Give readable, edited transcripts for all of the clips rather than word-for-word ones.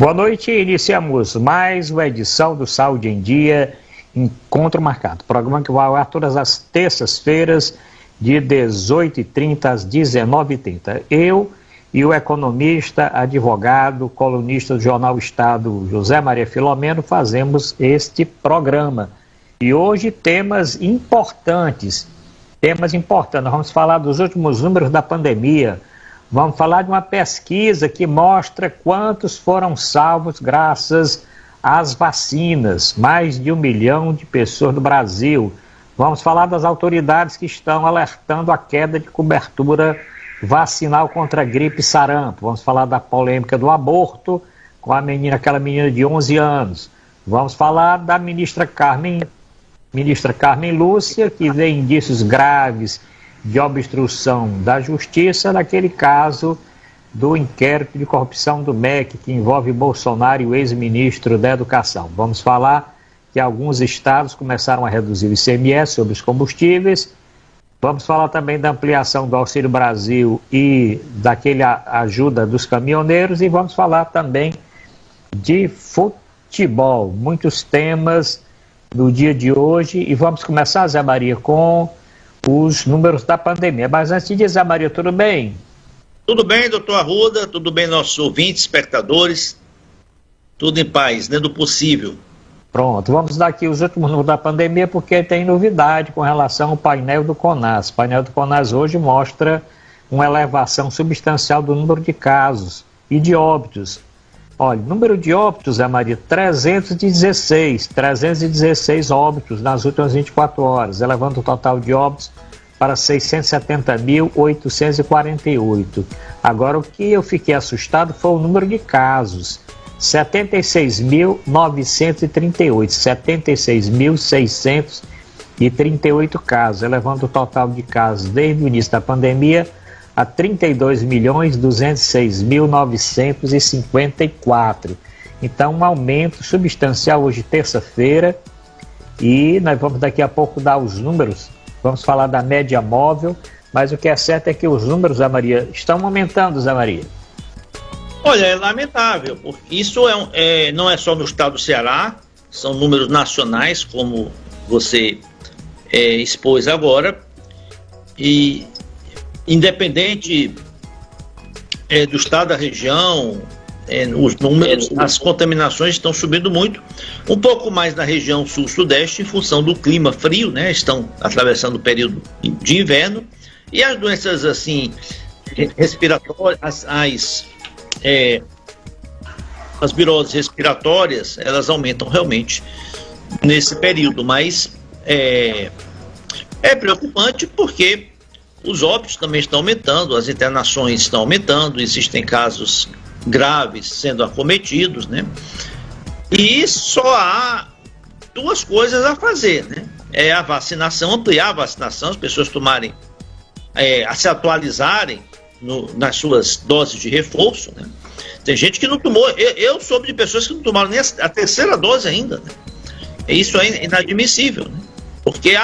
Boa noite, iniciamos mais uma edição do Saúde em Dia, Encontro Marcado. Programa que vai ao ar todas as terças-feiras, de 18h30 às 19h30. Eu e o economista, advogado, colunista do Jornal Estado, José Maria Filomeno, fazemos este programa. E hoje temas importantes. Nós vamos falar dos últimos números da pandemia. Vamos falar de uma pesquisa que mostra quantos foram salvos graças às vacinas. Mais de 1 milhão de pessoas no Brasil. Vamos falar das autoridades que estão alertando a queda de cobertura vacinal contra a gripe e sarampo. Vamos falar da polêmica do aborto com aquela menina de 11 anos. Vamos falar da ministra Carmen Lúcia, que vê indícios graves de obstrução da justiça naquele caso do inquérito de corrupção do MEC, que envolve Bolsonaro e o ex-ministro da Educação. Vamos falar que alguns estados começaram a reduzir o ICMS sobre os combustíveis. Vamos falar também da ampliação do Auxílio Brasil e daquela ajuda dos caminhoneiros, e vamos falar também de futebol. Muitos temas do dia de hoje, e vamos começar, Zé Maria, com os números da pandemia. Mas antes de Zé Maria, tudo bem? Tudo bem, doutor Arruda, tudo bem, nossos ouvintes, espectadores, tudo em paz, dentro do possível. Pronto, vamos dar aqui os últimos números da pandemia, porque tem novidade com relação ao painel do CONAS. O painel do CONAS hoje mostra uma elevação substancial do número de casos e de óbitos. Olha, número de óbitos, Zé Maria, 316 óbitos nas últimas 24 horas, elevando o total de óbitos para 670.848. Agora, o que eu fiquei assustado foi o número de casos, 76.938, 76.638 casos, elevando o total de casos desde o início da pandemia a 32.206.954. Então, um aumento substancial hoje, terça-feira, e nós vamos daqui a pouco dar os números, vamos falar da média móvel, mas o que é certo é que os números, Zé Maria, estão aumentando, Zé Maria. Olha, é lamentável, porque isso não é só no estado do Ceará, são números nacionais, como você expôs agora, e independente do estado da região, os números, as contaminações estão subindo muito, um pouco mais na região sul-sudeste, em função do clima frio, né? Estão atravessando o período de inverno, e as doenças assim respiratórias, as viroses respiratórias, elas aumentam realmente nesse período, mas é preocupante porque os óbitos também estão aumentando, as internações estão aumentando, existem casos graves sendo acometidos, né? E só há duas coisas a fazer, né? É a vacinação, ampliar a vacinação, as pessoas tomarem, a se atualizarem nas suas doses de reforço, né? Tem gente que não tomou, eu soube de pessoas que não tomaram nem a terceira dose ainda, né? Isso é inadmissível, né? Porque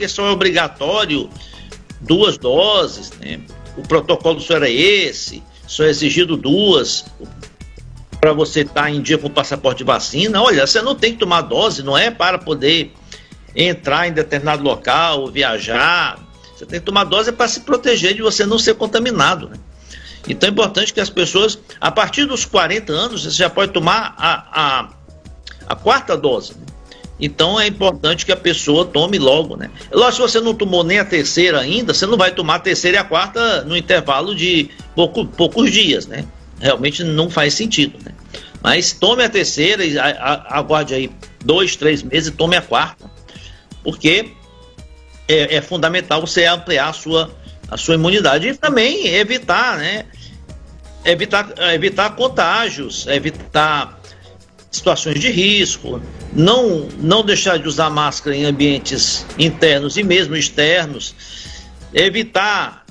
só é obrigatório 2 doses, né? O protocolo só era esse, só é exigido 2 para você estar em dia com o passaporte de vacina. Olha, você não tem que tomar dose, não é para poder entrar em determinado local, viajar. Você tem que tomar dose para se proteger de você não ser contaminado, né? Então é importante que as pessoas, a partir dos 40 anos, você já pode tomar a 4ª dose, né? Então é importante que a pessoa tome logo, né? Lógico, se você não tomou nem a 3ª ainda, você não vai tomar a 3ª e a 4ª no intervalo de poucos dias, né? Realmente não faz sentido, né? Mas tome a 3ª e aguarde aí 2, 3 meses e tome a 4ª, porque é fundamental você ampliar a sua imunidade e também evitar, né? Evitar contágios, evitar situações de risco, não deixar de usar máscara em ambientes internos e mesmo externos, evitar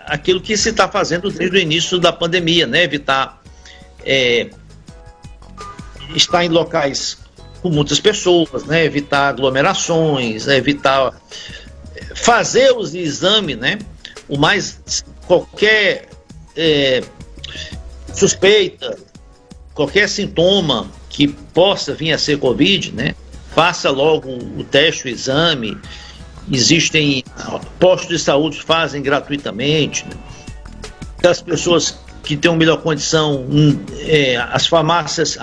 aquilo que se está fazendo desde o início da pandemia, né? Evitar estar em locais com muitas pessoas, né? Evitar aglomerações, evitar fazer os exames, né? Qualquer suspeita, qualquer sintoma que possa vir a ser Covid, né? Faça logo o teste, o exame. Existem postos de saúde que fazem gratuitamente, né? As pessoas que têm uma melhor condição, há farmácias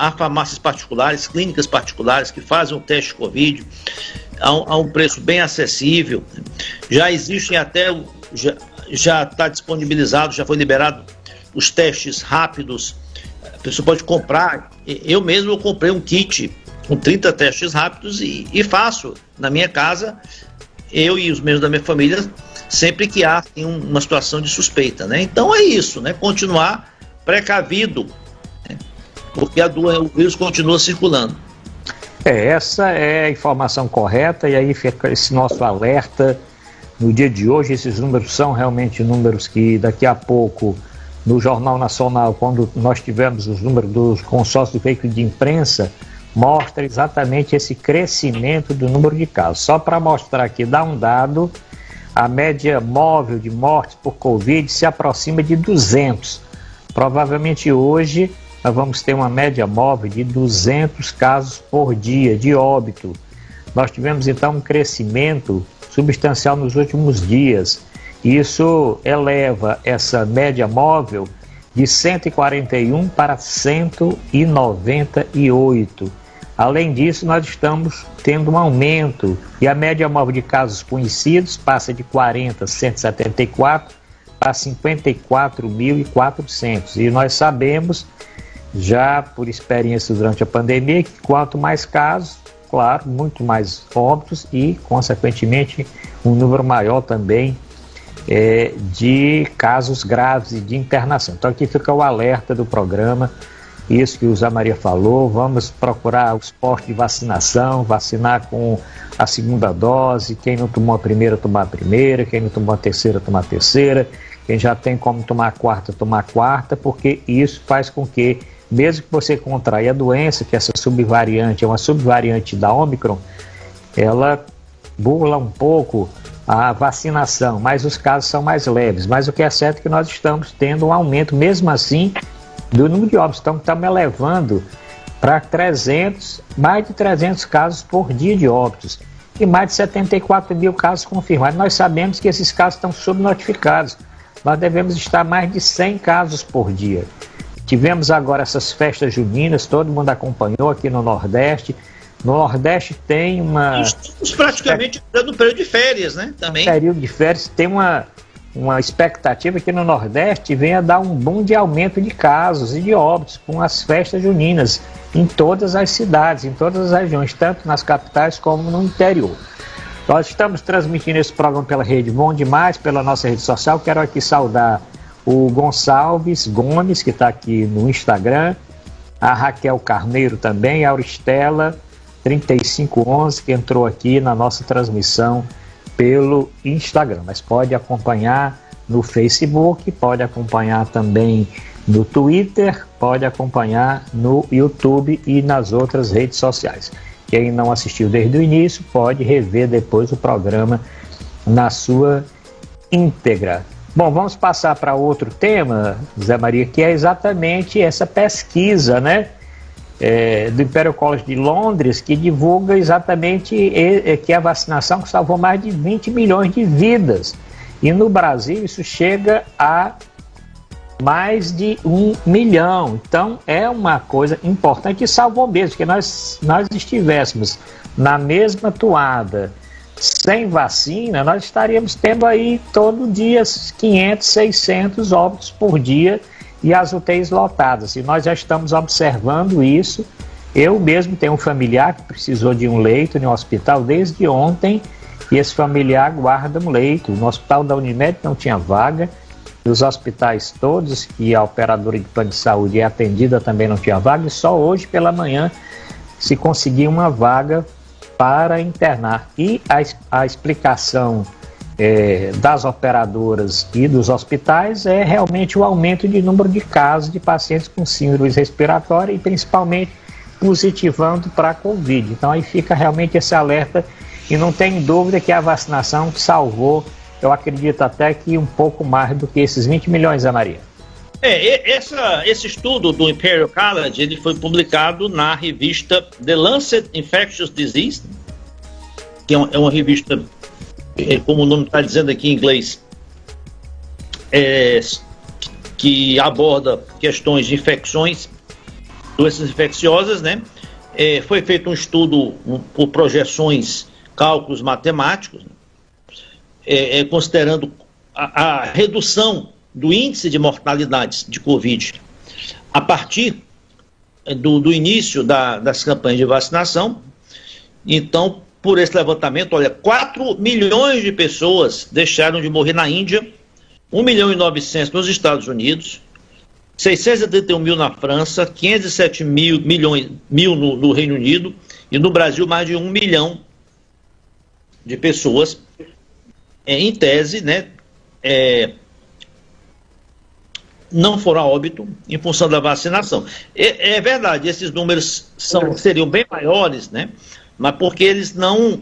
particulares, clínicas particulares que fazem o teste Covid a um preço bem acessível. Já existem já está disponibilizado, já foi liberado os testes rápidos. A pessoa pode comprar. Eu mesmo comprei um kit com 30 testes rápidos e faço na minha casa, eu e os membros da minha família, sempre que há uma situação de suspeita, né? Então é isso, né? Continuar precavido, né? Porque o vírus continua circulando. Essa é a informação correta, e aí fica esse nosso alerta no dia de hoje. Esses números são realmente números que daqui a pouco, no Jornal Nacional, quando nós tivermos os números dos consórcios do veículo de imprensa, mostra exatamente esse crescimento do número de casos. Só para mostrar aqui, dá um dado, a média móvel de mortes por Covid se aproxima de 200. Provavelmente hoje nós vamos ter uma média móvel de 200 casos por dia de óbito. Nós tivemos então um crescimento substancial nos últimos dias. Isso eleva essa média móvel de 141 para 198. Além disso, nós estamos tendo um aumento e a média móvel de casos conhecidos passa de 174 para 54.400. E nós sabemos, já por experiência durante a pandemia, que quanto mais casos, claro, muito mais óbitos e, consequentemente, um número maior também de casos graves e de internação. Então aqui fica o alerta do programa, isso que o Zé Maria falou, vamos procurar os postos de vacinação, vacinar com a segunda dose, quem não tomou a primeira, tomar a primeira, quem não tomou a terceira, tomar a terceira, quem já tem como tomar a quarta, tomar a quarta, porque isso faz com que, mesmo que você contraia a doença, que essa subvariante é uma subvariante da Ômicron, ela burla um pouco a vacinação, mas os casos são mais leves. Mas o que é certo é que nós estamos tendo um aumento, mesmo assim, do número de óbitos. Então, estamos elevando para mais de 300 casos por dia de óbitos e mais de 74 mil casos confirmados. Nós sabemos que esses casos estão subnotificados. Nós devemos estar mais de 100 casos por dia. Tivemos agora essas festas juninas, todo mundo acompanhou aqui no Nordeste. No Nordeste tem uma... Estamos praticamente no período de férias, né? Também. Período de férias, tem uma expectativa que no Nordeste venha dar um boom de aumento de casos e de óbitos com as festas juninas em todas as cidades, em todas as regiões, tanto nas capitais como no interior. Nós estamos transmitindo esse programa pela Rede Bom Demais, pela nossa rede social. Quero aqui saudar o Gonçalves Gomes, que está aqui no Instagram, a Raquel Carneiro também, a Auristela 3511, que entrou aqui na nossa transmissão pelo Instagram, mas pode acompanhar no Facebook, pode acompanhar também no Twitter, pode acompanhar no YouTube e nas outras redes sociais. Quem não assistiu desde o início pode rever depois o programa na sua íntegra. Bom, vamos passar para outro tema, Zé Maria, que é exatamente essa pesquisa, né? Do Imperial College de Londres, que divulga exatamente que a vacinação salvou mais de 20 milhões de vidas. E no Brasil isso chega a mais de 1 milhão. Então é uma coisa importante e salvou mesmo, porque nós estivéssemos na mesma toada sem vacina, nós estaríamos tendo aí todo dia 500, 600 óbitos por dia e as UTIs lotadas. E nós já estamos observando isso. Eu mesmo tenho um familiar que precisou de um leito em um hospital desde ontem, e esse familiar guarda um leito. No hospital da Unimed não tinha vaga, e os hospitais todos que a operadora de plano de saúde é atendida também não tinha vaga, e só hoje pela manhã se conseguiu uma vaga para internar. E a explicação das operadoras e dos hospitais é realmente o aumento de número de casos de pacientes com síndrome respiratória e principalmente positivando para a Covid. Então aí fica realmente esse alerta e não tem dúvida que a vacinação salvou, eu acredito até que um pouco mais do que esses 20 milhões, Ana Maria. Esse estudo do Imperial College, ele foi publicado na revista The Lancet Infectious Disease, que é uma revista, como o nome está dizendo aqui em inglês, que aborda questões de infecções, doenças infecciosas, né? Foi feito um estudo por projeções, cálculos matemáticos, né? Considerando a redução do índice de mortalidades de Covid a partir do início das campanhas de vacinação. Então, por esse levantamento, olha, 4 milhões de pessoas deixaram de morrer na Índia, 1.900.000 nos Estados Unidos, 631 mil na França, 507 mil no Reino Unido, e no Brasil mais de 1 milhão de pessoas, em tese, né, não foram a óbito em função da vacinação. É verdade, esses números seriam bem maiores, né, mas porque eles não,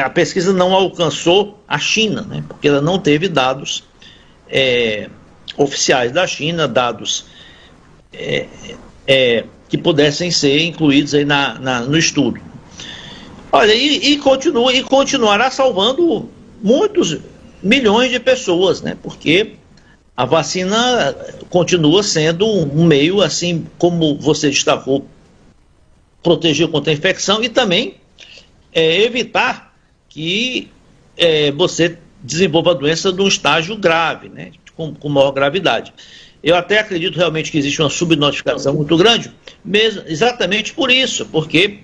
a pesquisa não alcançou a China, né, porque ela não teve dados oficiais da China, dados que pudessem ser incluídos aí no estudo. Olha, e continuará salvando muitos milhões de pessoas, né? Porque a vacina continua sendo um meio, assim como você destacou, proteger contra a infecção e também evitar que você desenvolva a doença num estágio grave, né? Com maior gravidade. Eu até acredito realmente que existe uma subnotificação muito grande, mesmo, exatamente por isso, porque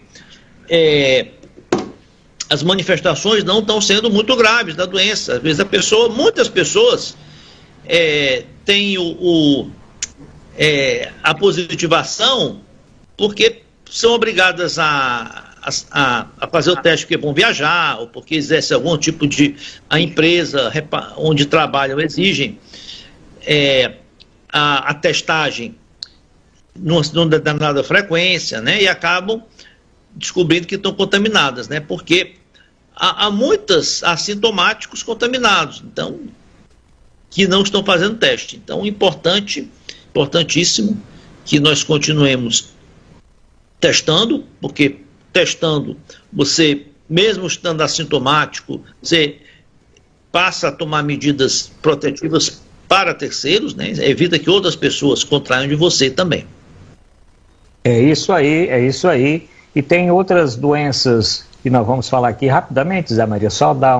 as manifestações não estão sendo muito graves da doença. Às vezes muitas pessoas têm a positivação porque são obrigadas a fazer o teste porque vão viajar, ou porque exerce algum tipo a empresa onde trabalham exigem a testagem numa determinada frequência, né, e acabam descobrindo que estão contaminadas, né, porque há muitos assintomáticos contaminados, então, que não estão fazendo teste. Então, importantíssimo que nós continuemos testando, porque testando, você, mesmo estando assintomático, você passa a tomar medidas protetivas para terceiros, né? Evita que outras pessoas contraiam de você também. É isso aí. E tem outras doenças que nós vamos falar aqui rapidamente, Zé Maria, só dar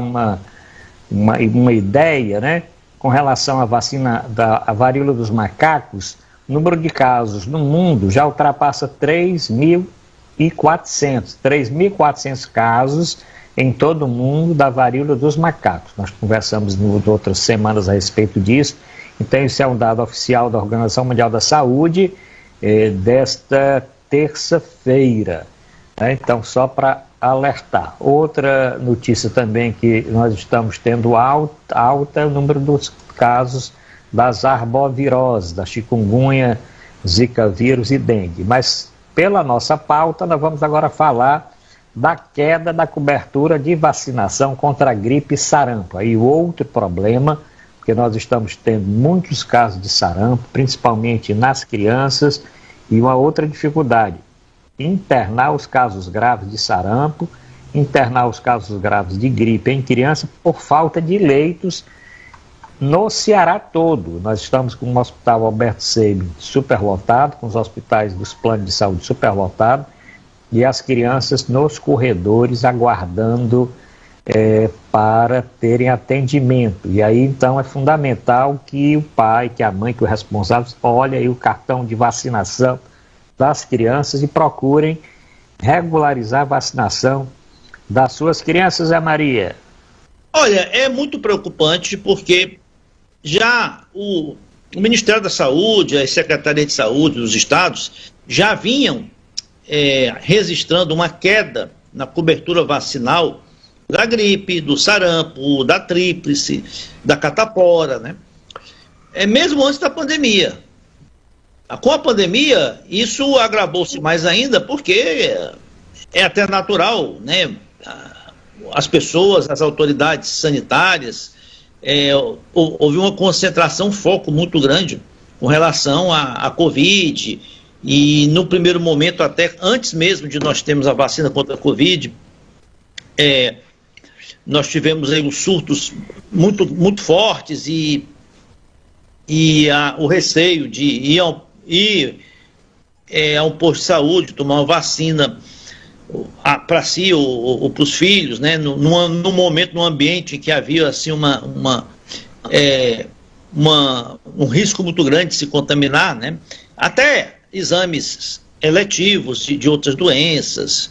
uma ideia, né? Com relação à vacina da varíola dos macacos, o número de casos no mundo já ultrapassa 3.400 casos em todo o mundo da varíola dos macacos. Nós conversamos em outras semanas a respeito disso. Então, isso é um dado oficial da Organização Mundial da Saúde desta terça-feira. Né? Então, só para alertar. Outra notícia também que nós estamos tendo alta é o número dos casos das arboviroses, da chikungunya, zika vírus e dengue. Mas, pela nossa pauta, nós vamos agora falar da queda da cobertura de vacinação contra a gripe e sarampo. Aí outro problema, porque nós estamos tendo muitos casos de sarampo, principalmente nas crianças, e uma outra dificuldade, internar os casos graves de sarampo, internar os casos graves de gripe em criança por falta de leitos no Ceará todo. Nós estamos com o Hospital Alberto Sabin superlotado, com os hospitais dos planos de saúde superlotados, e as crianças nos corredores aguardando para terem atendimento. E aí, então, é fundamental que o pai, que a mãe, que o responsável olhem aí o cartão de vacinação das crianças e procurem regularizar a vacinação das suas crianças, Zé Maria. Olha, é muito preocupante porque já o Ministério da Saúde, a Secretaria de Saúde dos estados já vinham registrando uma queda na cobertura vacinal da gripe, do sarampo, da tríplice, da catapora, né? Mesmo antes da pandemia. Com a pandemia, isso agravou-se mais ainda, porque é até natural, né? As pessoas, as autoridades sanitárias, houve uma concentração, um foco muito grande com relação à Covid, e no primeiro momento, até antes mesmo de nós termos a vacina contra a Covid, nós tivemos aí os surtos muito, muito fortes e o receio de ir a um posto de saúde, tomar uma vacina para si ou para os filhos, né? Num momento, num ambiente em que havia assim, um risco muito grande de se contaminar, né? Até exames eletivos de outras doenças,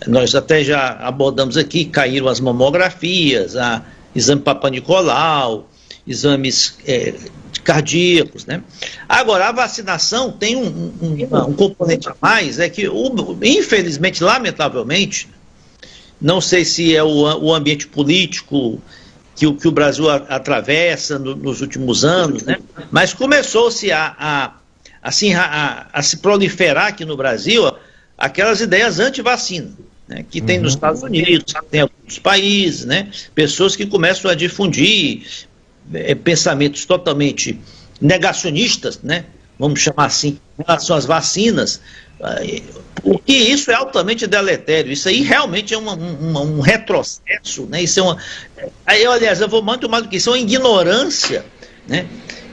nós até já abordamos aqui, caíram as mamografias, exame Papa Nicolau, exames cardíacos, né? Agora, a vacinação tem um componente a mais, que infelizmente, lamentavelmente, não sei se é o ambiente político que o Brasil atravessa nos últimos anos, né? Mas começou-se a se proliferar aqui no Brasil aquelas ideias anti-vacina, né? Que tem nos Estados Unidos, que tem em alguns países, né? Pessoas que começam a difundir pensamentos totalmente negacionistas, né? Vamos chamar assim, em relação às vacinas, porque isso é altamente deletério. Isso aí realmente é um retrocesso, né? Isso aliás, eu vou muito mais do que isso, é uma ignorância, né?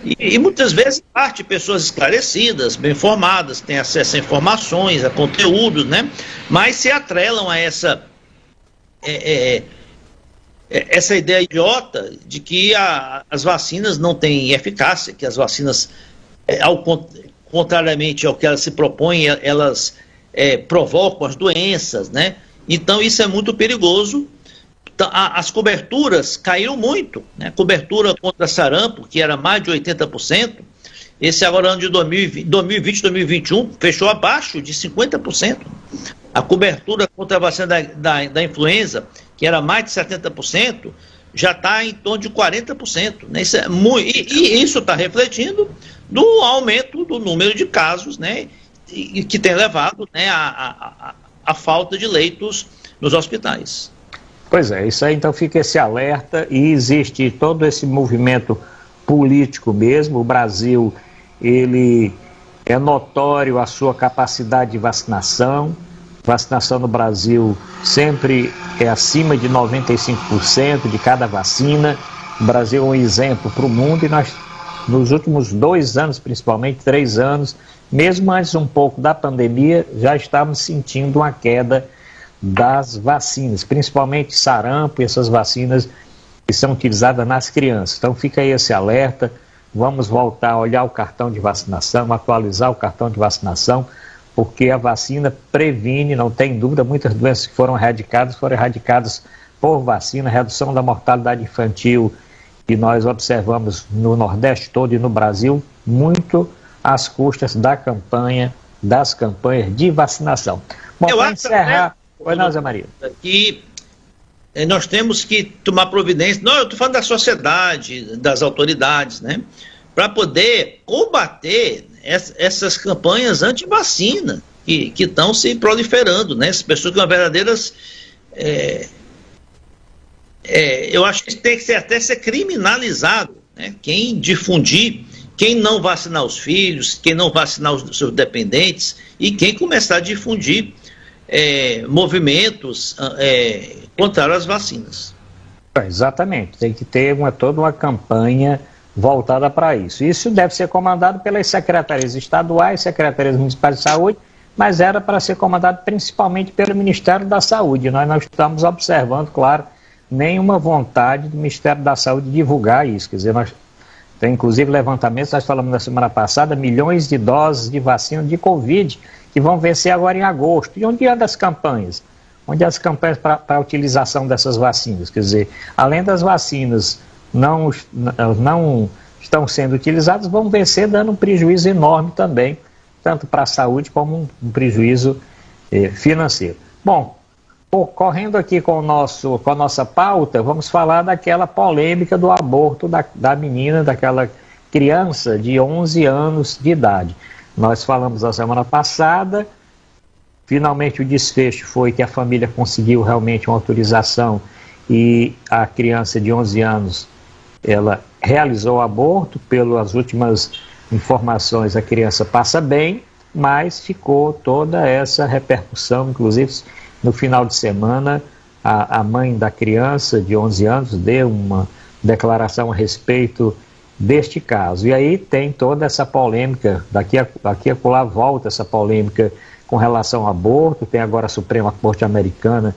E muitas vezes parte de pessoas esclarecidas, bem informadas, têm acesso a informações, a conteúdos, né? Mas se atrelam a essa ideia idiota de que as vacinas não têm eficácia, que as vacinas, contrariamente ao que elas se propõem, elas provocam as doenças, né? Então isso é muito perigoso. As coberturas caíram muito, né? Cobertura contra sarampo, que era mais de 80%, esse agora ano de 2020, 2021, fechou abaixo de 50%. A cobertura contra a vacina da influenza, que era mais de 70%, já está em torno de 40%. Né? Isso e isso está refletindo do aumento do número de casos, né? E que tem levado, né, a falta de leitos nos hospitais. Pois é, isso aí então fica esse alerta, e existe todo esse movimento político mesmo. O Brasil, ele é notório a sua capacidade de vacinação. Vacinação no Brasil sempre é acima de 95% de cada vacina. O Brasil é um exemplo para o mundo, e nós, nos últimos 2 anos, principalmente 3 anos, mesmo antes um pouco da pandemia, já estávamos sentindo uma queda das vacinas, principalmente sarampo e essas vacinas que são utilizadas nas crianças. Então fica aí esse alerta, vamos voltar a olhar o cartão de vacinação, atualizar o cartão de vacinação, porque a vacina previne, não tem dúvida. Muitas doenças que foram erradicadas por vacina. Redução da mortalidade infantil que nós observamos no Nordeste todo e no Brasil, muito às custas das campanhas de vacinação. Bom, para encerrar... Oi, não, Zé Maria. Que nós temos que tomar providência, não, eu estou falando da sociedade, das autoridades, né? Para poder combater essas campanhas anti-vacina que estão se proliferando, né? Essas pessoas que são verdadeiras... eu acho que tem que até ser criminalizado, né? Quem difundir, quem não vacinar os filhos, quem não vacinar os seus dependentes, e quem começar a difundir movimentos contrários às vacinas. Exatamente, tem que ter toda uma campanha voltada para isso. Isso deve ser comandado pelas secretarias estaduais, secretarias municipais de saúde, mas era para ser comandado principalmente pelo Ministério da Saúde. Nós não estamos observando, claro, nenhuma vontade do Ministério da Saúde divulgar isso. Quer dizer, nós tem inclusive levantamentos, nós falamos na semana passada, milhões de doses de vacina de Covid que vão vencer agora em agosto. E onde andam as campanhas? Onde as campanhas para a utilização dessas vacinas? Quer dizer, além das vacinas não estão sendo utilizadas, vão vencer dando um prejuízo enorme também, tanto para a saúde como um prejuízo financeiro. Bom, correndo aqui com a nossa pauta, vamos falar daquela polêmica do aborto da menina, daquela criança de 11 anos de idade. Nós falamos na semana passada, finalmente o desfecho foi que a família conseguiu realmente uma autorização e a criança de 11 anos, ela realizou o aborto pelas últimas informações a criança passa bem, mas ficou toda essa repercussão, inclusive no final de semana a mãe da criança de 11 anos deu uma declaração a respeito deste caso. E aí tem toda essa polêmica, daqui a lá volta essa polêmica com relação ao aborto, tem agora a Suprema Corte Americana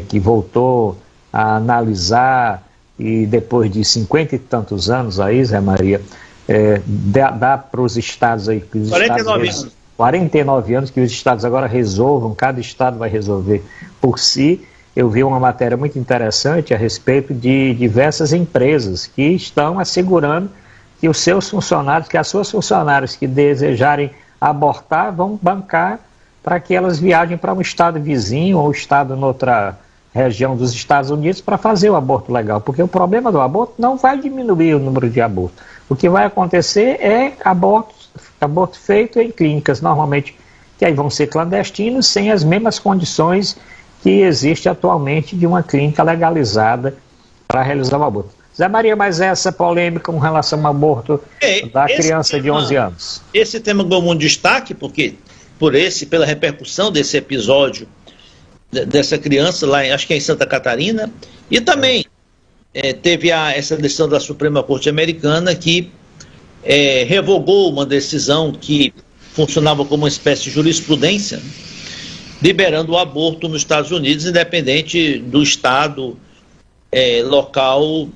que voltou a analisar, e depois de 50 e tantos anos aí, Zé Maria, dá para os estados aí... 49 anos. 49 anos que os estados agora resolvam, cada estado vai resolver por si. Eu vi uma matéria muito interessante a respeito de diversas empresas que estão assegurando que os seus funcionários, que as suas funcionárias que desejarem abortar, vão bancar para que elas viajem para um estado vizinho ou estado noutra região dos Estados Unidos para fazer o aborto legal, porque o problema do aborto não vai diminuir o número de abortos. O que vai acontecer é aborto feito em clínicas, normalmente, que aí vão ser clandestinos, sem as mesmas condições que existe atualmente de uma clínica legalizada para realizar o aborto. Zé Maria, mas essa polêmica com relação ao aborto da criança de 11 anos? Esse tema ganhou muito destaque, porque pela repercussão desse episódio dessa criança lá, acho que é em Santa Catarina, e também teve essa decisão da Suprema Corte Americana que revogou uma decisão que funcionava como uma espécie de jurisprudência, liberando o aborto nos Estados Unidos, independente do estado local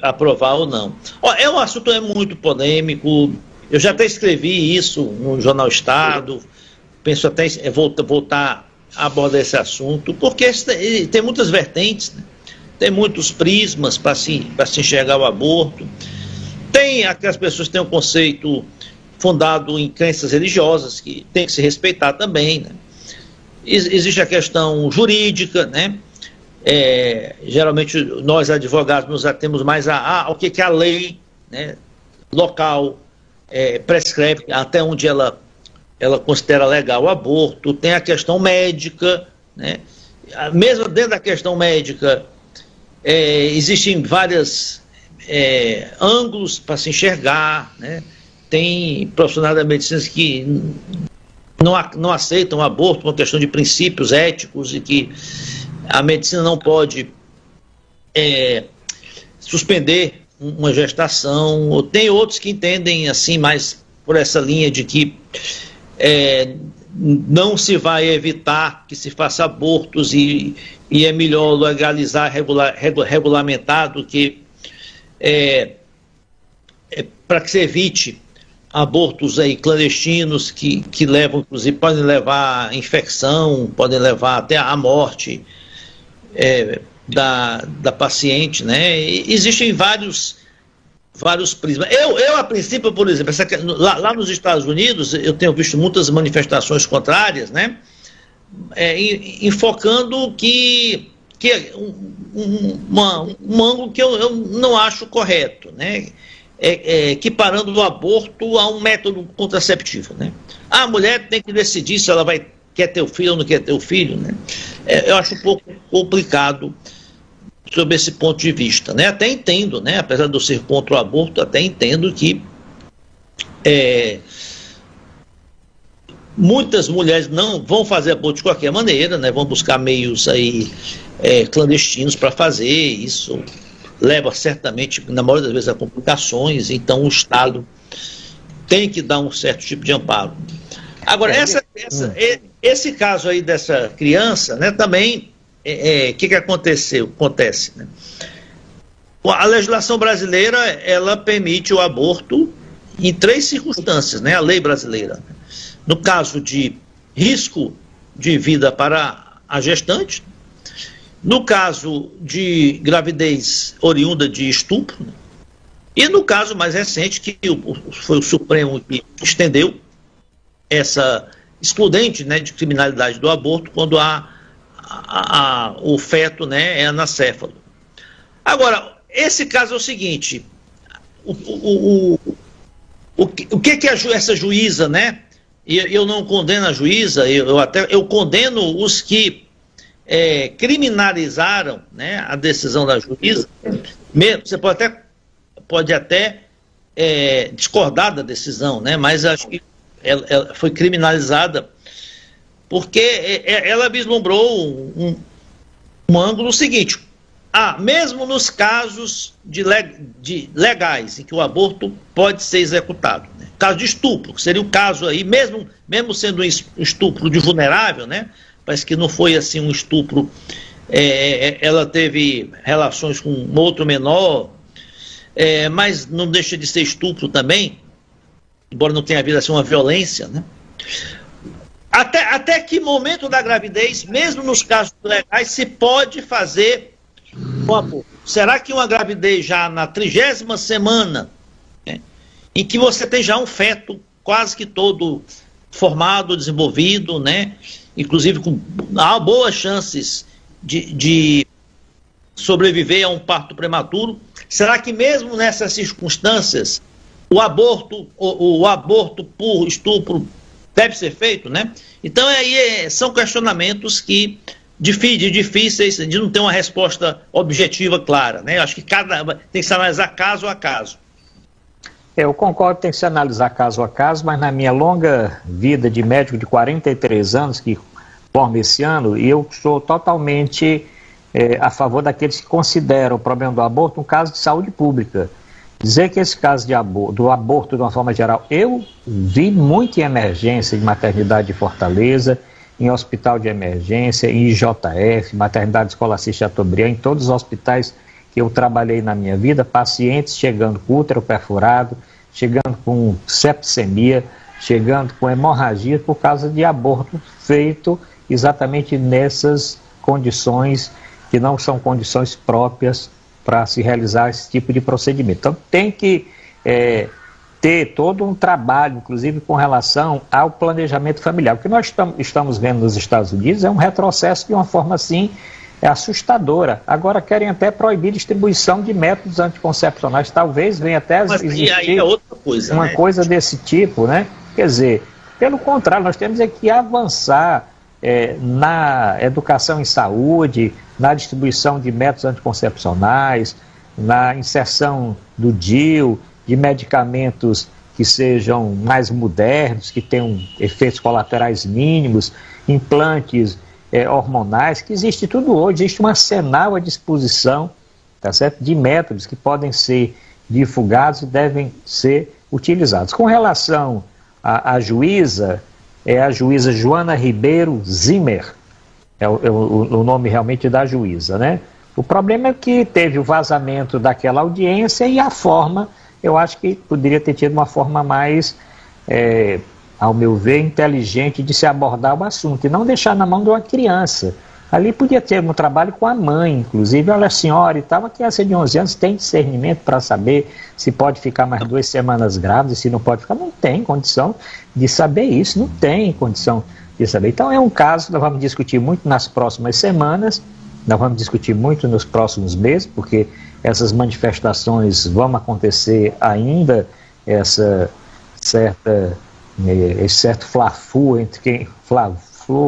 aprovar ou não. É um assunto muito polêmico, eu já até escrevi isso no Jornal Estado, penso até em voltar a abordar esse assunto, porque tem muitas vertentes, né? Tem muitos prismas para se enxergar o aborto. Tem aquelas pessoas que têm um conceito fundado em crenças religiosas, que tem que se respeitar também, né? Existe a questão jurídica, né? Geralmente nós advogados nos atemos mais ao que a lei, né, local prescreve, até onde ela considera legal o aborto. Tem a questão médica, né? Mesmo dentro da questão médica, existem vários ângulos para se enxergar, né? Tem profissionais da medicina que não aceitam o aborto por uma questão de princípios éticos e que a medicina não pode suspender uma gestação. Tem outros que entendem assim, mais por essa linha de que não se vai evitar que se faça abortos e é melhor legalizar, regulamentar do que para que se evite abortos aí clandestinos que levam, inclusive, podem levar a infecção, podem levar até a morte da paciente, né? E existem vários prismas. Eu, a princípio, por exemplo, lá nos Estados Unidos, eu tenho visto muitas manifestações contrárias, né? Enfocando que é um ângulo que eu não acho correto, né? Equiparando o aborto a um método contraceptivo, né? A mulher tem que decidir se ela quer ter o filho ou não quer ter o filho, né? Eu acho um pouco complicado sob esse ponto de vista, né? Até entendo, né? Apesar de eu ser contra o aborto, até entendo que muitas mulheres não vão fazer aborto de qualquer maneira, né? Vão buscar meios aí clandestinos para fazer. Isso leva certamente, na maioria das vezes, a complicações. Então o Estado tem que dar um certo tipo de amparo. Agora, esse caso aí dessa criança, né, também, que acontece, né? A legislação brasileira, ela permite o aborto em 3 circunstâncias, né, a lei brasileira. No caso de risco de vida para a gestante, no caso de gravidez oriunda de estupro, né, e no caso mais recente, que foi o Supremo que estendeu essa excludente, né, de criminalidade do aborto quando o feto, né, é anacéfalo. Agora, esse caso é o seguinte: o que essa juíza, né? E eu não condeno a juíza, eu condeno os que criminalizaram, né, a decisão da juíza. Você pode até discordar da decisão, né? Mas acho que ela foi criminalizada porque ela vislumbrou um ângulo seguinte: mesmo nos casos legais em que o aborto pode ser executado, né? Caso de estupro, que seria o caso aí, mesmo sendo um estupro de vulnerável, né? Parece que não foi assim um estupro, ela teve relações com um outro menor, mas não deixa de ser estupro também, embora não tenha havido assim uma violência, né? Até que momento da gravidez, mesmo nos casos legais, se pode fazer o aborto? Será que uma gravidez já na 30ª semana, né, em que você tem já um feto quase que todo formado, desenvolvido, né, inclusive com boas chances de sobreviver a um parto prematuro, será que mesmo nessas circunstâncias o aborto por estupro deve ser feito, né? Então aí são questionamentos que difíceis de não ter uma resposta objetiva clara, né? Acho que tem que se analisar caso a caso. Eu concordo que tem que se analisar caso a caso, mas na minha longa vida de médico de 43 anos, que forma esse ano, eu sou totalmente a favor daqueles que consideram o problema do aborto um caso de saúde pública. Dizer que esse caso do aborto, de uma forma geral, eu vi muito em emergência de maternidade de Fortaleza, em hospital de emergência, em IJF, maternidade Escola-Assis Chateaubriand, em todos os hospitais que eu trabalhei na minha vida, pacientes chegando com útero perfurado, chegando com septicemia, chegando com hemorragia por causa de aborto feito exatamente nessas condições que não são condições próprias para se realizar esse tipo de procedimento. Então tem que ter todo um trabalho, inclusive com relação ao planejamento familiar. O que nós estamos vendo nos Estados Unidos é um retrocesso de uma forma assim assustadora. Agora querem até proibir distribuição de métodos anticoncepcionais. Talvez venha até existir aí é outra coisa, uma né? coisa desse tipo, né? Quer dizer, pelo contrário, nós temos que avançar na educação em saúde, na distribuição de métodos anticoncepcionais, na inserção do DIU, de medicamentos que sejam mais modernos, que tenham efeitos colaterais mínimos, implantes hormonais, que existe tudo hoje, existe um arsenal à disposição, tá certo? De métodos que podem ser divulgados e devem ser utilizados. Com relação à juíza, a juíza Joana Ribeiro Zimmer, o nome realmente da juíza, né? O problema é que teve o vazamento daquela audiência e a forma, eu acho que poderia ter tido uma forma mais, ao meu ver, inteligente de se abordar o assunto e não deixar na mão de uma criança. Ali podia ter um trabalho com a mãe, inclusive, olha, a senhora e tal, uma criança de 11 anos tem discernimento para saber se pode ficar mais 2 semanas grávida, se não pode ficar, não tem condição de saber isso, não tem condição de saber. Então é um caso que nós vamos discutir muito nas próximas semanas, nós vamos discutir muito nos próximos meses, porque essas manifestações vão acontecer ainda, esse certo fla-flu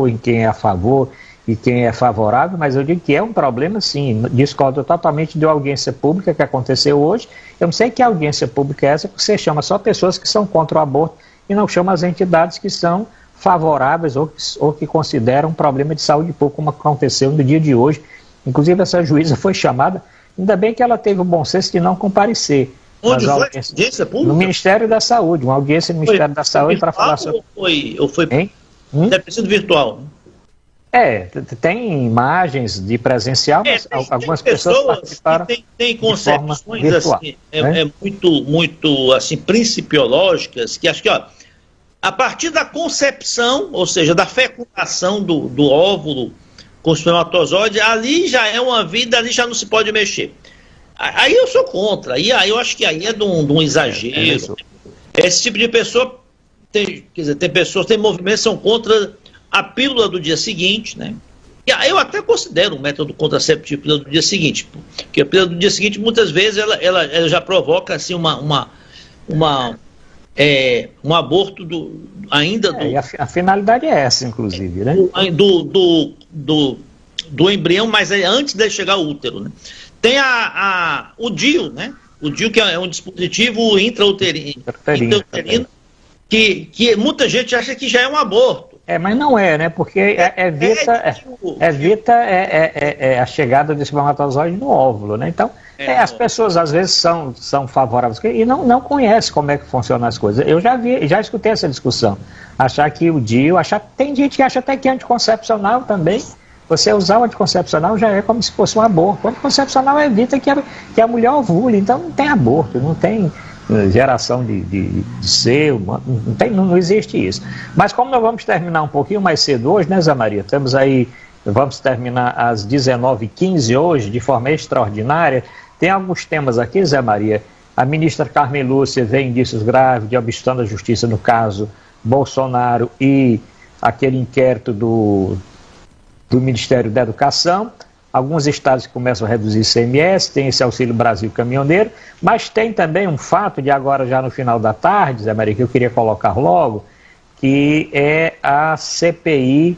em quem é a favor e quem é favorável, mas eu digo que é um problema sim, discordo totalmente de audiência pública que aconteceu hoje. Eu não sei que audiência pública é essa, porque você chama só pessoas que são contra o aborto e não chama as entidades que são favoráveis ou que consideram um problema de saúde pública, como aconteceu no dia de hoje. Inclusive essa juíza foi chamada, ainda bem que ela teve o bom senso de não comparecer. Onde foi? Audiência pública? No Ministério da Saúde, uma audiência no Ministério da Saúde para falar sobre... Ou foi... Deve ter sido virtual. Tem imagens de presencial, mas algumas pessoas participaram que tem concepções assim, muito assim, principiológicas, que acho que, a partir da concepção, ou seja, da fecundação do óvulo com o espermatozoide, ali já é uma vida, ali já não se pode mexer. Aí eu sou contra, aí eu acho que aí é de um exagero. Esse tipo de pessoa, tem pessoas, tem movimentos que são contra a pílula do dia seguinte, né? E eu até considero um método contraceptivo pílula do dia seguinte, porque a pílula do dia seguinte, muitas vezes, ela já provoca assim, um aborto a finalidade é essa, inclusive, né? Do embrião, mas é antes de chegar ao útero, né? Tem o DIU, né? O DIU que é um dispositivo intrauterino que muita gente acha que já é um aborto. Mas não é, né? Porque evita a chegada do espermatozoide no óvulo, né? Então, as pessoas às vezes são favoráveis e não conhecem como é que funcionam as coisas. Eu já escutei essa discussão. Achar que o DIU, tem gente que acha até que anticoncepcional também. Você usar o anticoncepcional já é como se fosse um aborto. O anticoncepcional evita que a mulher ovule, então não tem aborto, não tem geração de ser humano, não existe isso. Mas como nós vamos terminar um pouquinho mais cedo hoje, né, Zé Maria? Vamos terminar às 19h15 hoje, de forma extraordinária. Tem alguns temas aqui, Zé Maria. A ministra Carmen Lúcia vê indícios graves de obstrução da justiça no caso Bolsonaro e aquele inquérito do Ministério da Educação. Alguns estados começam a reduzir ICMS, tem esse Auxílio Brasil Caminhoneiro, mas tem também um fato de agora, já no final da tarde, Zé Maria, que eu queria colocar logo, que é a CPI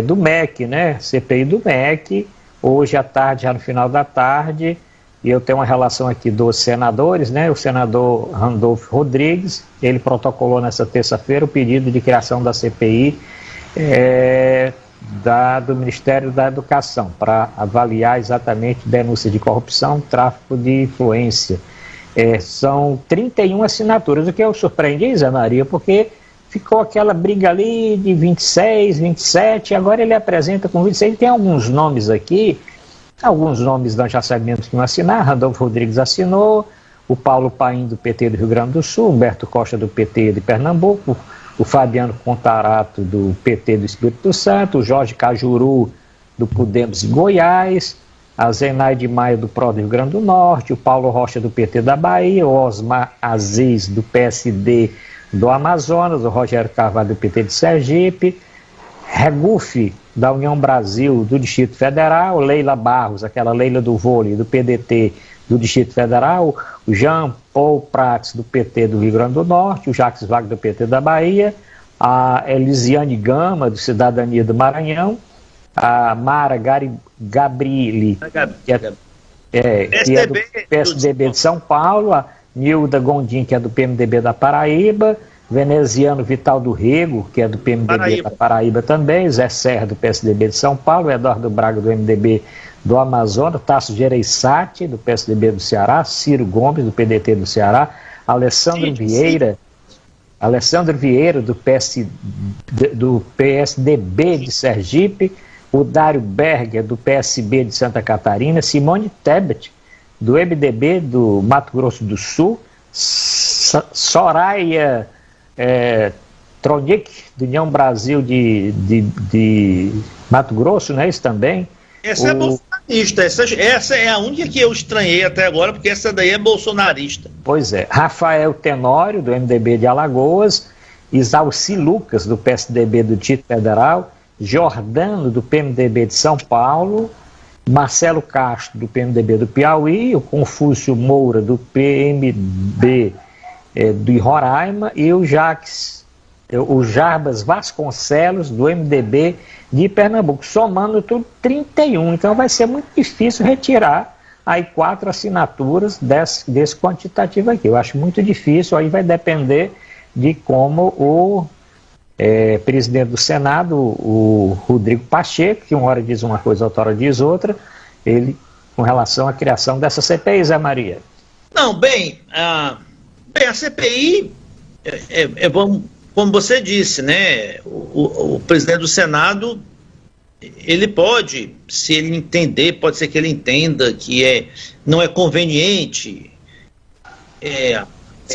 do MEC, né? CPI do MEC, hoje à tarde, já no final da tarde, e eu tenho uma relação aqui dos senadores, né? O senador Randolfo Rodrigues, ele protocolou nessa terça-feira o pedido de criação da CPI do Ministério da Educação, para avaliar exatamente denúncias de corrupção, tráfico de influência. São 31 assinaturas, o que eu surpreendi, Zé Maria, porque ficou aquela briga ali de 26, 27, agora ele apresenta com 26, tem alguns nomes aqui, alguns nomes nós já sabemos que não assinaram. Randolfo Rodrigues assinou, o Paulo Paim do PT do Rio Grande do Sul, Humberto Costa do PT de Pernambuco, o Fabiano Contarato do PT do Espírito Santo, o Jorge Cajuru do Podemos de Goiás, a Zenaide Maia do PRO do Rio Grande do Norte, o Paulo Rocha do PT da Bahia, o Osmar Aziz do PSD do Amazonas, o Rogério Carvalho do PT de Sergipe, Regufe da União Brasil do Distrito Federal, Leila Barros, aquela Leila do vôlei do PDT do Distrito Federal, o Jean Paul Prats do PT do Rio Grande do Norte, o Jacques Wagner do PT da Bahia, a Elisiane Gama do Cidadania do Maranhão, a Mara Gabrieli, que é do PSDB de São Paulo, a Nilda Gondim, que é do PMDB da Paraíba, Veneziano Vital do Rego, que é do PMDB da Paraíba também, Zé Serra do PSDB de São Paulo, Eduardo Braga do MDB do Amazonas, Tasso Gereissati do PSDB do Ceará, Ciro Gomes do PDT do Ceará, Alessandro Vieira do PSDB de Sergipe, o Dário Berger do PSB de Santa Catarina, Simone Tebet do MDB do Mato Grosso do Sul, Soraya Tronic do União Brasil de Mato Grosso, não é isso também? Essa é bolsonarista, essa é a única que eu estranhei até agora, porque essa daí é bolsonarista. Pois é, Rafael Tenório, do MDB de Alagoas, Isalci Lucas, do PSDB do Distrito Federal, Jordano, do PMDB de São Paulo, Marcelo Castro, do PMDB do Piauí, o Confúcio Moura, do PMB de Roraima, e o Jarbas Vasconcelos, do MDB de Pernambuco, somando tudo 31. Então vai ser muito difícil retirar aí 4 assinaturas desse quantitativo aqui. Eu acho muito difícil, aí vai depender de como o presidente do Senado, o Rodrigo Pacheco, que uma hora diz uma coisa, outra hora diz outra, ele, com relação à criação dessa CPI, Zé Maria. Não, a CPI, como você disse, né, o presidente do Senado, ele pode, se ele entender, pode ser que ele entenda que não é conveniente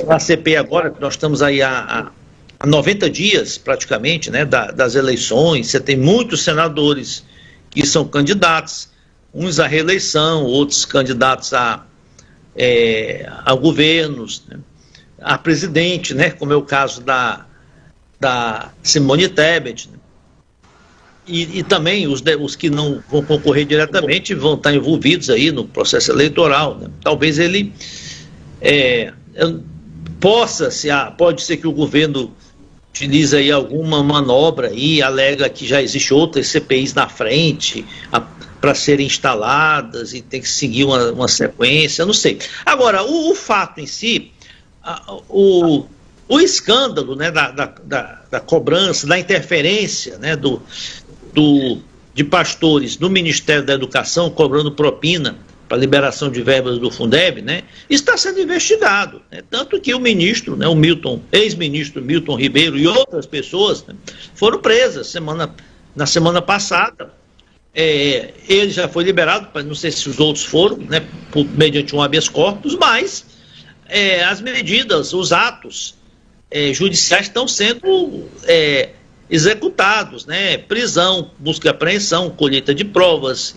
a CPI agora, que nós estamos aí há 90 dias, praticamente, né, das eleições. Você tem muitos senadores que são candidatos, uns à reeleição, outros candidatos a governos, né, a presidente, né, como é o caso da Simone Tebet, né, e também os que não vão concorrer diretamente vão estar envolvidos aí no processo eleitoral, né. Talvez ele pode ser que o governo utiliza aí alguma manobra e alega que já existe outras CPIs na frente para serem instaladas e tem que seguir uma sequência, não sei. Agora, o fato em si, o escândalo, né, da cobrança, da interferência, né, de pastores no Ministério da Educação cobrando propina para liberação de verbas do Fundeb, né, está sendo investigado, né, tanto que o ministro, né, ex-ministro Milton Ribeiro e outras pessoas, né, foram presas na semana passada. Ele já foi liberado, não sei se os outros foram, né, mediante um habeas corpus, mas as medidas, os atos judiciais estão sendo executados, né, prisão, busca e apreensão, colheita de provas,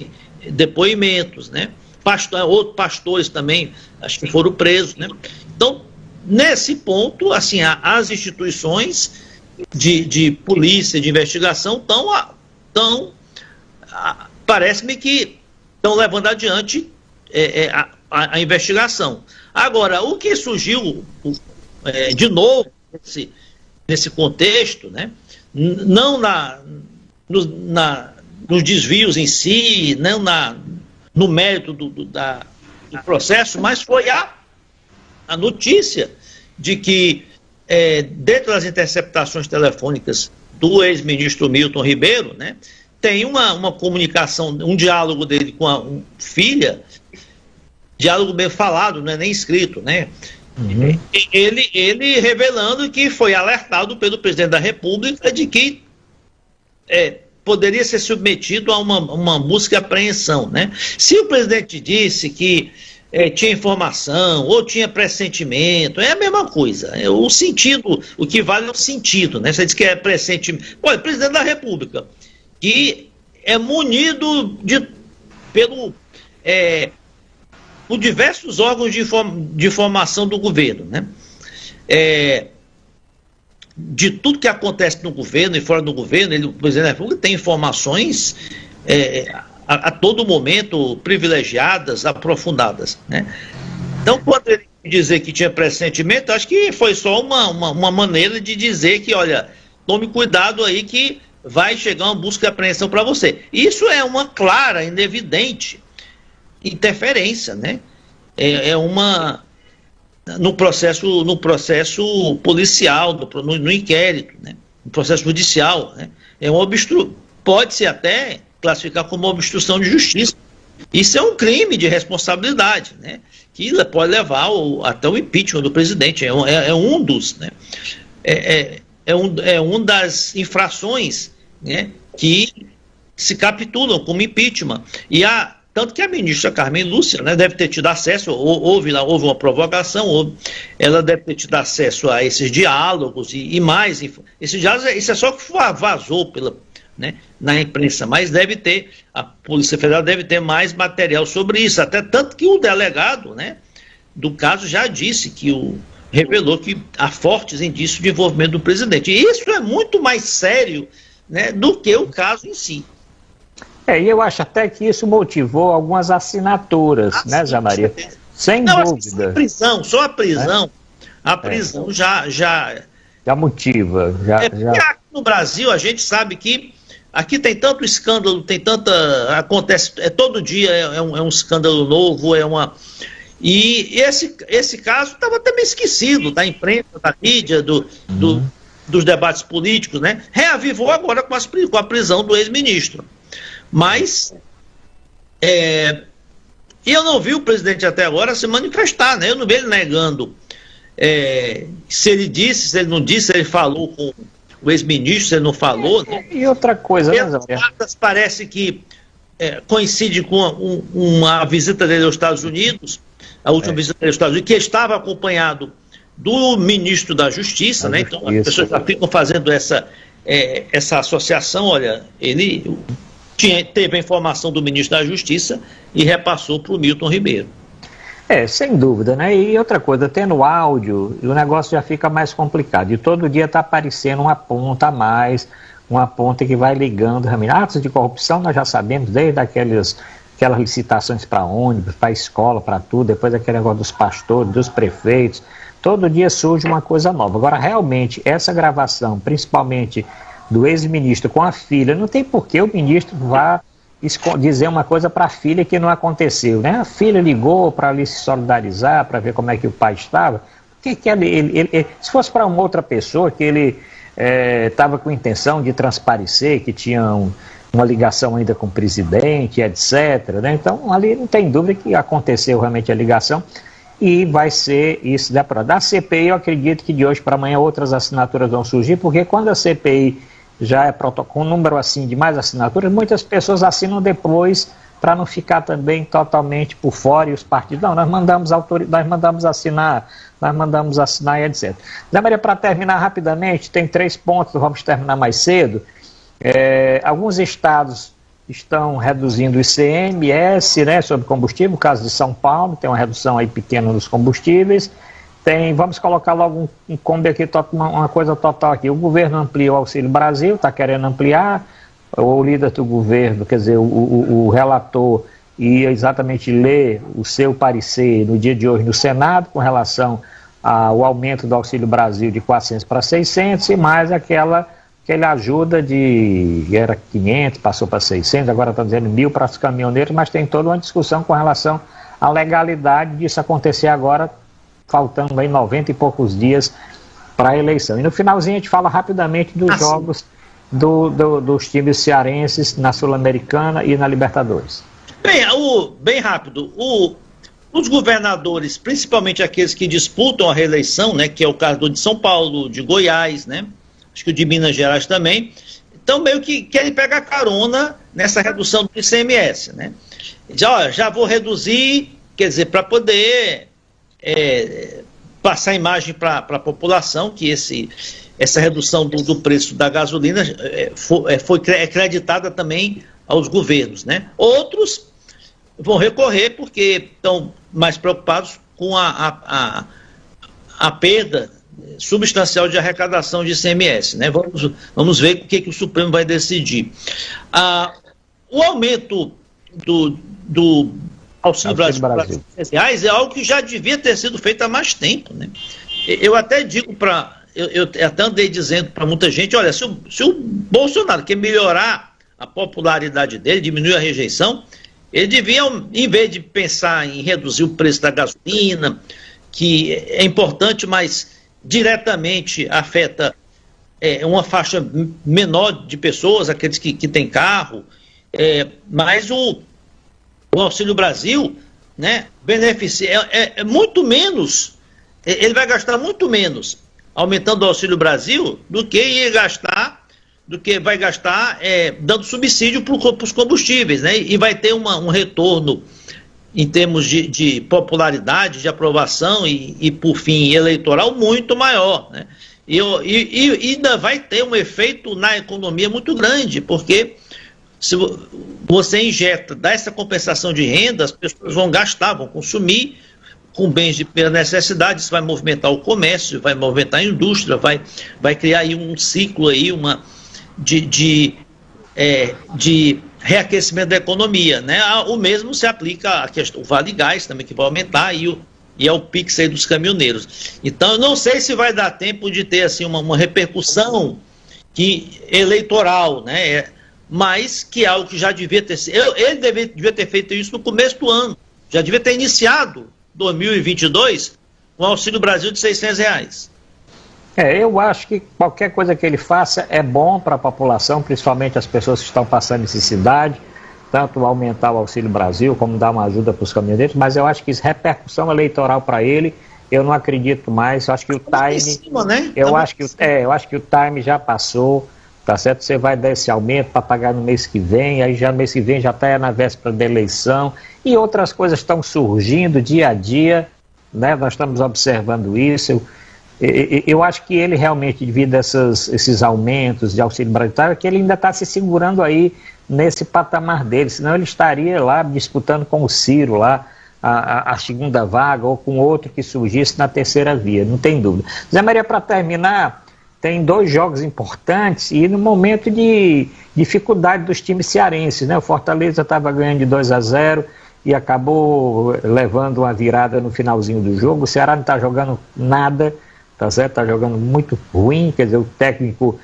depoimentos, né, outros pastores também, acho que foram presos, né. Então, nesse ponto, assim, as instituições de polícia, de investigação parece-me que estão levando adiante a investigação. Agora, o que surgiu de novo nesse contexto, né, não nos desvios em si, não no mérito do processo, mas foi a notícia de que, dentro das interceptações telefônicas do ex-ministro Milton Ribeiro, né, tem uma comunicação, um diálogo dele com a filha, diálogo bem falado, não é nem escrito, né? Uhum. Ele revelando que foi alertado pelo presidente da República de que poderia ser submetido a uma busca e apreensão, né? Se o presidente disse que tinha informação ou tinha pressentimento, é a mesma coisa. O sentido, o que vale é o sentido, né? Você diz que é pressentimento. Olha, o presidente da República, que é munido por diversos órgãos de informação do governo, né? De tudo que acontece no governo e fora do governo, o presidente da República tem informações a todo momento privilegiadas, aprofundadas, né? Então, quando ele dizer que tinha pressentimento, acho que foi só uma maneira de dizer que, olha, tome cuidado aí que vai chegar uma busca e apreensão para você. Isso é uma clara, evidente interferência, né? No processo policial, no inquérito, né? No processo judicial, né? Pode-se até classificar como obstrução de justiça. Isso é um crime de responsabilidade, né? Que pode levar até o impeachment do presidente. É um dos, né? Um das infrações, né, que se capitulam como impeachment. Tanto que a ministra Carmen Lúcia, né, deve ter tido acesso, houve uma provocação, ela deve ter tido acesso a esses diálogos e mais. Esse diálogo, isso é só que vazou na imprensa, mas a Polícia Federal deve ter mais material sobre isso, até tanto que o delegado, né, do caso já disse revelou que há fortes indícios de envolvimento do presidente. E isso é muito mais sério, né, do que o caso em si. E eu acho até que isso motivou algumas assinaturas, né, Zé Maria? Sem dúvida. Só a prisão já motiva. Aqui no Brasil a gente sabe que aqui tem tanto escândalo, acontece, todo dia é um escândalo novo, E esse caso estava até meio esquecido da imprensa, da mídia, dos debates políticos, né? Reavivou agora com a prisão do ex-ministro. Mas eu não vi o presidente até agora se manifestar, né? Eu não vi ele negando se ele disse, se ele não disse, se ele falou com o ex-ministro, se ele não falou. Né? E outra coisa, né, Zé Maria? Parece que coincide com uma visita dele aos Estados Unidos, a última visita dele aos Estados Unidos, que estava acompanhado do ministro da Justiça, né? Então as pessoas já ficam fazendo essa associação. Olha, ele teve a informação do ministro da Justiça e repassou para o Milton Ribeiro. Sem dúvida, né? E outra coisa, tendo áudio, o negócio já fica mais complicado. E todo dia está aparecendo uma ponta a mais, uma ponta que vai ligando realmente. Atos de corrupção nós já sabemos, desde aquelas licitações para ônibus, para escola, para tudo, depois aquele negócio dos pastores, dos prefeitos. Todo dia surge uma coisa nova. Agora, realmente, essa gravação, principalmente do ex-ministro com a filha, não tem por que o ministro vá dizer uma coisa para a filha que não aconteceu, né? A filha ligou para ali se solidarizar, para ver como é que o pai estava. Se fosse para uma outra pessoa que ele estava com intenção de transparecer, que tinha uma ligação ainda com o presidente, etc., né? Então, ali não tem dúvida que aconteceu realmente a ligação e vai ser isso da prova. Da CPI, eu acredito que de hoje para amanhã outras assinaturas vão surgir, porque quando a CPI já é com um número assim de mais assinaturas, muitas pessoas assinam depois para não ficar também totalmente por fora e os partidos. Não, nós mandamos assinar e etc. Zé Maria, para terminar rapidamente, tem 3 pontos, vamos terminar mais cedo. Alguns estados estão reduzindo o ICMS, né, sobre combustível, no caso de São Paulo, tem uma redução aí pequena nos combustíveis. Vamos colocar logo um combo aqui, uma coisa total aqui. O governo ampliou o Auxílio Brasil, está querendo ampliar. O líder do governo, quer dizer, o relator, ia exatamente ler o seu parecer no dia de hoje no Senado com relação ao aumento do Auxílio Brasil de 400 para 600 e mais aquela ajuda era 500, passou para 600, agora está dizendo 1.000 para os caminhoneiros, mas tem toda uma discussão com relação à legalidade disso acontecer agora, faltando aí 90 e poucos dias para a eleição. E no finalzinho a gente fala rapidamente dos jogos dos times cearenses na Sul-Americana e na Libertadores. Bem rápido, os governadores, principalmente aqueles que disputam a reeleição, né, que é o caso do de São Paulo, de Goiás, né, acho que o de Minas Gerais também, então meio que querem pegar carona nessa redução do ICMS, né? Já vou reduzir, quer dizer, para poder passar a imagem para a população que essa redução do preço da gasolina foi creditada também aos governos, né? Outros vão recorrer porque estão mais preocupados com a perda substancial de arrecadação de ICMS, né? Vamos ver o que o Supremo vai decidir. O aumento do Auxílio Brasil para R$600 é algo que já devia ter sido feito há mais tempo, né? Eu até digo eu até andei dizendo para muita gente, olha, se o Bolsonaro quer melhorar a popularidade dele, diminuir a rejeição, ele devia, em vez de pensar em reduzir o preço da gasolina, que é importante, mas diretamente afeta uma faixa menor de pessoas, aqueles que têm carro, mas o Auxílio Brasil, né, beneficia, muito menos, ele vai gastar muito menos aumentando o Auxílio Brasil do que vai gastar dando subsídio para os combustíveis, né, e vai ter um retorno em termos de popularidade, de aprovação e por fim, eleitoral muito maior, né? E ainda vai ter um efeito na economia muito grande, porque se você injeta, dá essa compensação de renda, as pessoas vão gastar, vão consumir com bens de primeira necessidade, isso vai movimentar o comércio, vai movimentar a indústria, vai criar aí um ciclo aí, de reaquecimento da economia, né? O mesmo se aplica à questão, o Vale Gás também, que vai aumentar, e é o Pix aí dos caminhoneiros. Então, eu não sei se vai dar tempo de ter assim, uma repercussão eleitoral, né? Mas que é algo que já devia ter sido. Ele devia ter feito isso no começo do ano, já devia ter iniciado 2022 com o Auxílio Brasil de R$600. Eu acho que qualquer coisa que ele faça é bom para a população, principalmente as pessoas que estão passando necessidade, tanto aumentar o Auxílio Brasil, como dar uma ajuda para os caminhoneiros, mas eu acho que isso repercussão eleitoral para ele, eu não acredito mais, eu acho que o time, eu acho que o time já passou, tá certo? Você vai dar esse aumento para pagar no mês que vem, aí já no mês que vem já está na véspera da eleição, e outras coisas estão surgindo dia a dia, né? Nós estamos observando isso. Eu acho que ele realmente, devido a esses aumentos de auxílio Brasil, que ele ainda está se segurando aí nesse patamar dele, senão ele estaria lá disputando com o Ciro lá a segunda vaga, ou com outro que surgisse na terceira via, não tem dúvida. Zé Maria, para terminar, tem 2 jogos importantes e no momento de dificuldade dos times cearenses, né? O Fortaleza estava ganhando de 2-0 e acabou levando uma virada no finalzinho do jogo. O Ceará não está jogando nada, tá certo? Está jogando muito ruim, quer dizer, o técnico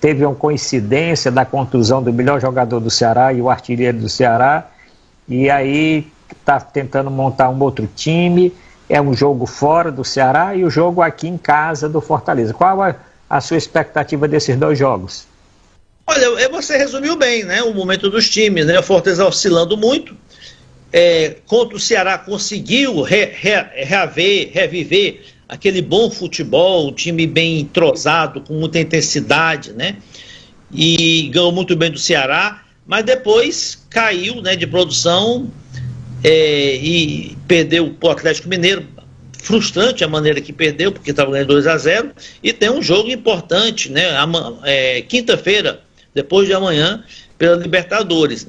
teve uma coincidência da contusão do melhor jogador do Ceará e o artilheiro do Ceará, e aí está tentando montar um outro time. É um jogo fora do Ceará e o jogo aqui em casa do Fortaleza. Qual a sua expectativa desses dois jogos? Olha, você resumiu bem, né? O momento dos times, né? O Fortaleza oscilando muito. Contra o Ceará conseguiu reviver aquele bom futebol, um time bem entrosado, com muita intensidade, né? E ganhou muito bem do Ceará, mas depois caiu, né, de produção e perdeu para o Atlético Mineiro. Frustrante a maneira que perdeu, porque estava ganhando 2-0, e tem um jogo importante, né? Quinta-feira, depois de amanhã, pela Libertadores.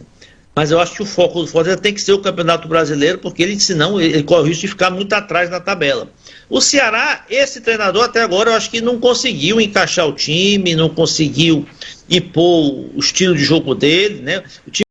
Mas eu acho que o foco do Fortaleza tem que ser o Campeonato Brasileiro, porque senão ele corre o risco de ficar muito atrás na tabela. O Ceará, esse treinador até agora, eu acho que não conseguiu encaixar o time, não conseguiu impor o estilo de jogo dele, né? O time